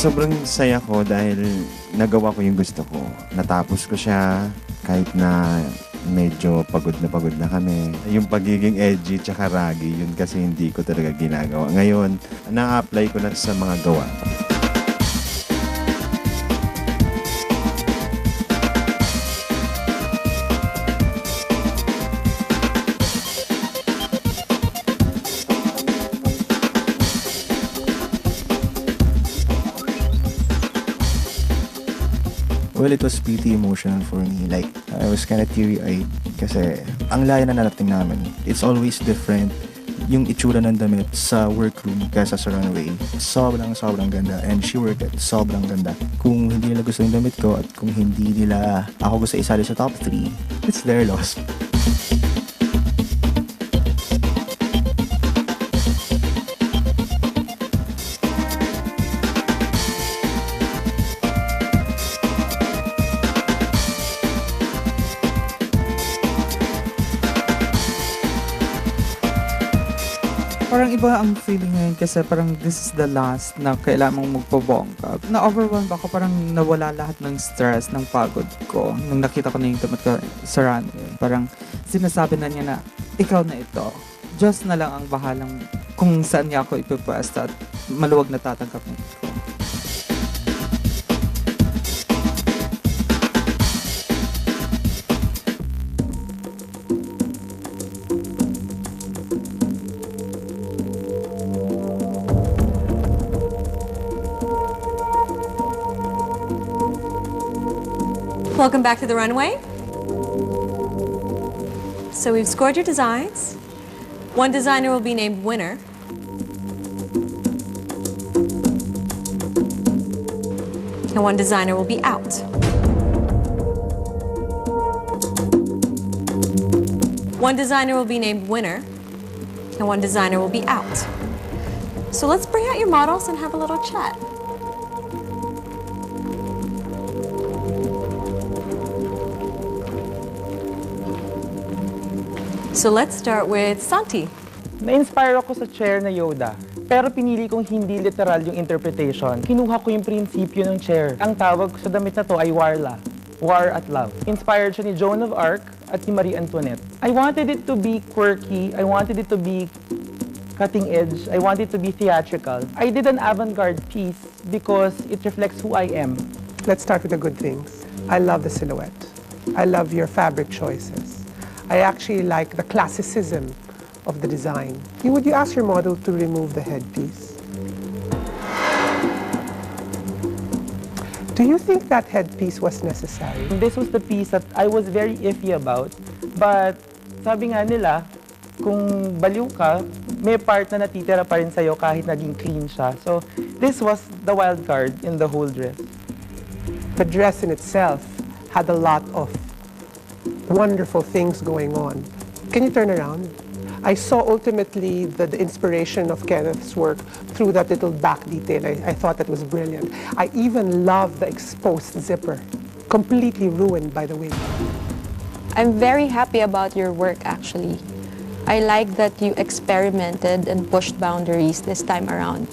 Sobrang saya ko dahil nagawa ko yung gusto ko. Natapos ko siya kahit na medyo pagod na kami. Yung pagiging edgy tsaka raggy, yun kasi hindi ko talaga ginagawa. Ngayon, na-apply ko na sa mga gawa. Well, it was pretty emotional for me. Like, I was kind of teary-eyed kasi ang layo na narating namin. It's always different yung itsura ng damit sa workroom kaysa sa runway. Sobrang ganda. And she worked it. Sobrang ganda. Kung hindi nila gusto yung damit ko at kung hindi nila ako gusto isali sa top 3, it's their loss. Parang iba ang feeling ngayon kasi parang this is the last na kailangan mong magpabongga. Na-overwhelmed ako, parang nawala lahat ng stress, ng pagod ko. Nung nakita ko na yung damit ko sa runway, parang sinasabi na niya na, ikaw na ito. Diyos na lang ang bahalang kung saan niya ako ipipwesta at maluwag na tatanggap niya ko. Welcome back to the runway. So we've scored your designs. One designer will be named winner. And one designer will be out. One designer will be named winner. And one designer will be out. So let's bring out your models and have a little chat. So let's start with Santi. Na-inspire ako sa chair na Yoda, pero pinili kong hindi literal yung interpretation. Kinuha ko yung prinsipyo ng chair. Ang tawag sa damit na to ay Warla, War at Love. Inspired siya ni Joan of Arc at ni Marie Antoinette. I wanted it to be quirky, I wanted it to be cutting edge, I wanted it to be theatrical. I did an avant-garde piece because it reflects who I am. Let's start with the good things. I love the silhouette. I love your fabric choices. I actually like the classicism of the design. Would you ask your model to remove the headpiece? Do you think that headpiece was necessary? This was the piece that I was very iffy about, but sabi nga nila, kung baliw ka, may part na natitira pa rin sa'yo kahit naging clean siya. So this was the wild card in the whole dress. The dress in itself had a lot of wonderful things going on. Can you turn around? I saw ultimately the inspiration of Kenneth's work through that little back detail. I thought that was brilliant. I even love the exposed zipper, completely ruined by the wind. I'm very happy about your work, actually. I like that you experimented and pushed boundaries this time around.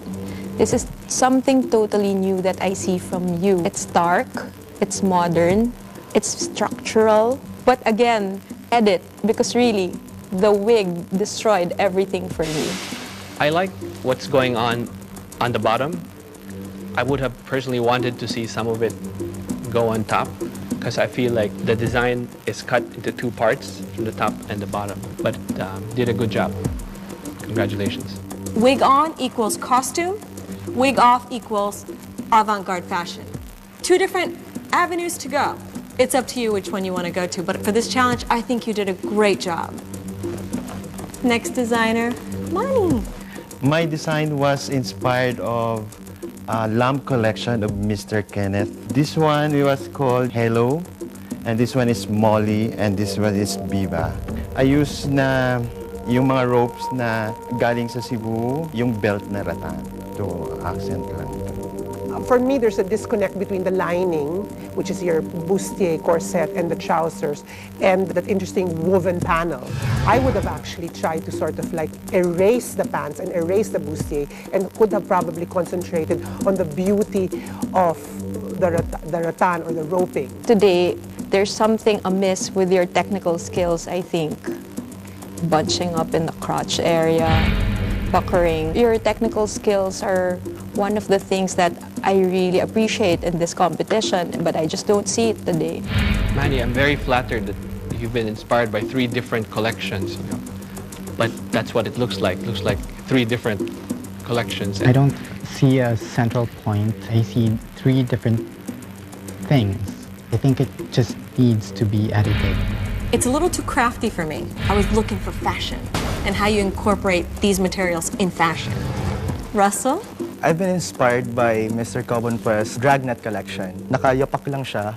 This is something totally new that I see from you. It's dark, it's modern, it's structural. But again, edit, because really, the wig destroyed everything for me. I like what's going on the bottom. I would have personally wanted to see some of it go on top, because I feel like the design is cut into two parts, from the top and the bottom. But did a good job. Congratulations. Wig on equals costume. Wig off equals avant-garde fashion. Two different avenues to go. It's up to you which one you want to go to, but for this challenge, I think you did a great job. Next designer, Manny. My design was inspired of a lamp collection of Mr. Kenneth. This one was called Hello, and this one is Molly, and this one is Viva. I used na yung mga ropes na galing sa Cebu, yung belt na rattan. To accent lang. For me, there's a disconnect between the lining, which is your bustier corset, and the trousers, and that interesting woven panel. I would have actually tried to sort of like erase the pants and erase the bustier, and could have probably concentrated on the beauty of the rattan or the roping. Today, there's something amiss with your technical skills, I think. Bunching up in the crotch area, puckering. Your technical skills are one of the things that I really appreciate in this competition, but I just don't see it today. Manny, I'm very flattered that you've been inspired by 3 different collections, you know. But that's what it looks like. It looks like 3 different collections. I don't see a central point. I see 3 different things. I think it just needs to be edited. It's a little too crafty for me. I was looking for fashion and how you incorporate these materials in fashion. Russell? I've been inspired by Mr. Cobon Pues's dragnet collection. Nakayapak lang siya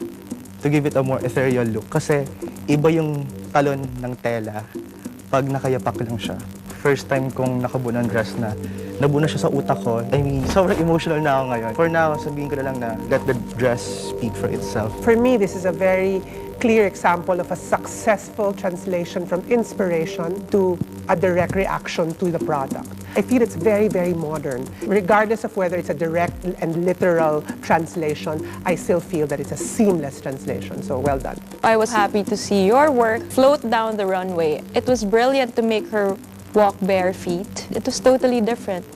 to give it a more ethereal look. Kasi iba yung talon ng tela pag nakayapak lang siya. First time kong nakabuo ng dress na nabuo na siya sa utak ko. I mean, sobrang emotional na ako ngayon. For now, sabihin ko na lang na let the dress speak for itself. For me, this is a very clear example of a successful translation from inspiration to a direct reaction to the product. I feel it's very, very modern. Regardless of whether it's a direct and literal translation, I still feel that it's a seamless translation. So well done. I was happy to see your work float down the runway. It was brilliant to make her walk bare feet. It was totally different.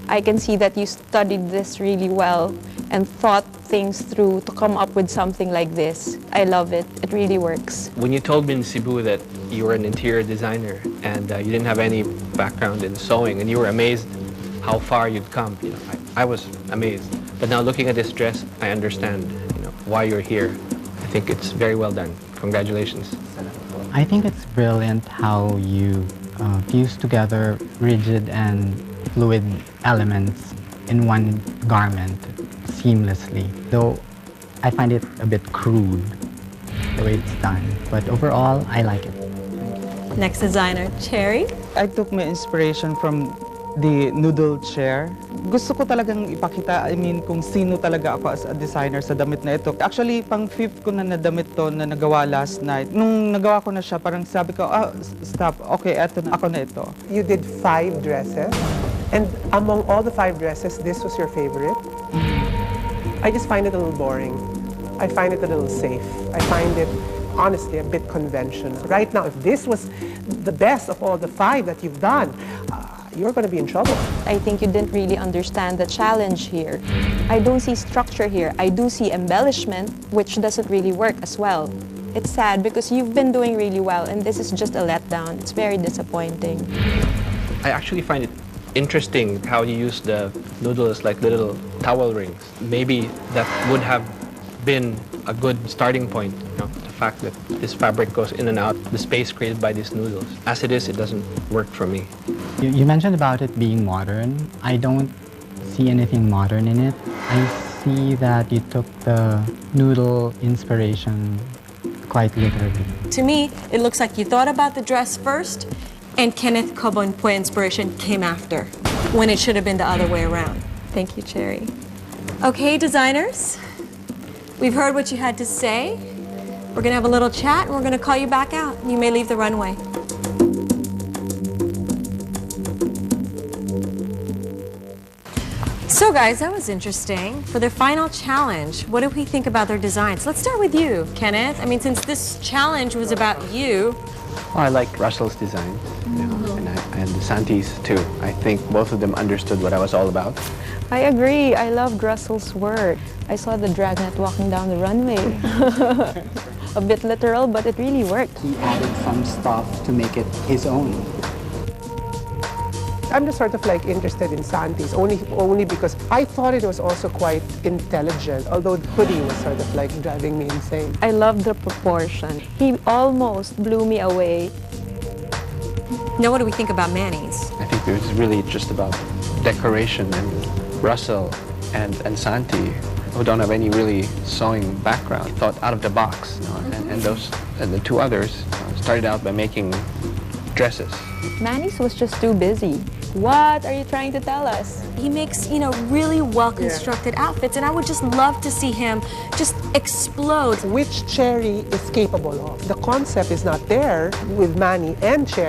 I can see that you studied this really well and thought things through to come up with something like this. I love it. It really works. When you told me in Cebu that you were an interior designer and you didn't have any background in sewing and you were amazed how far you'd come, you know, I was amazed. But now looking at this dress, I understand, you know, why you're here. I think it's very well done. Congratulations. I think it's brilliant how you fuse together rigid and fluid elements in one garment seamlessly. Though I find it a bit crude the way it's done, but overall I like it. Next designer, Cherry. I took my inspiration from the noodle chair. Gusto ko talagang ipakita, kung sino talaga ako as a designer sa damit na ito. Actually, pang 5th ko na damit to na nagawa last night. Nung nagawa ko na siya, parang sabi ko, stop, okay, eto na, ako na ito. You did 5 dresses, and among all the 5 dresses, this was your favorite? I just find it a little boring. I find it a little safe. I find it, honestly, a bit conventional. Right now, if this was the best of all the 5 that you've done, you're going to be in trouble. I think you didn't really understand the challenge here. I don't see structure here. I do see embellishment, which doesn't really work as well. It's sad because you've been doing really well, and this is just a letdown. It's very disappointing. I actually find it interesting how you use the noodles like little towel rings. Maybe that would have been a good starting point, you know, the fact that this fabric goes in and out, the space created by these noodles. As it is, it doesn't work for me. You mentioned about it being modern. I don't see anything modern in it. I see that you took the noodle inspiration quite literally. To me, it looks like you thought about the dress first and Kenneth Cobonpue inspiration came after, when it should have been the other way around. Thank you, Cherry. Okay, designers, we've heard what you had to say. We're gonna have a little chat and we're gonna call you back out. You may leave the runway. So guys, that was interesting. For their final challenge, what do we think about their designs? Let's start with you, Kenneth. Since this challenge was about you. Well, I like Russell's design, you know, and Santi's too. I think both of them understood what I was all about. I agree. I loved Russell's work. I saw the dragnet walking down the runway. A bit literal, but it really worked. He added some stuff to make it his own. I'm just sort of like interested in Santi's, only because I thought it was also quite intelligent, although the hoodie was sort of like driving me insane. I loved the proportion. He almost blew me away. Now what do we think about Manny's? I think it was really just about decoration, and Russell and Santi, who don't have any really sewing background, thought out of the box, you know, and the 2 others started out by making dresses. Manny's was just too busy. What are you trying to tell us? He makes, really well-constructed outfits, and I would just love to see him just explode. Which Cherry is capable of. The concept is not there with Manny and Cherry.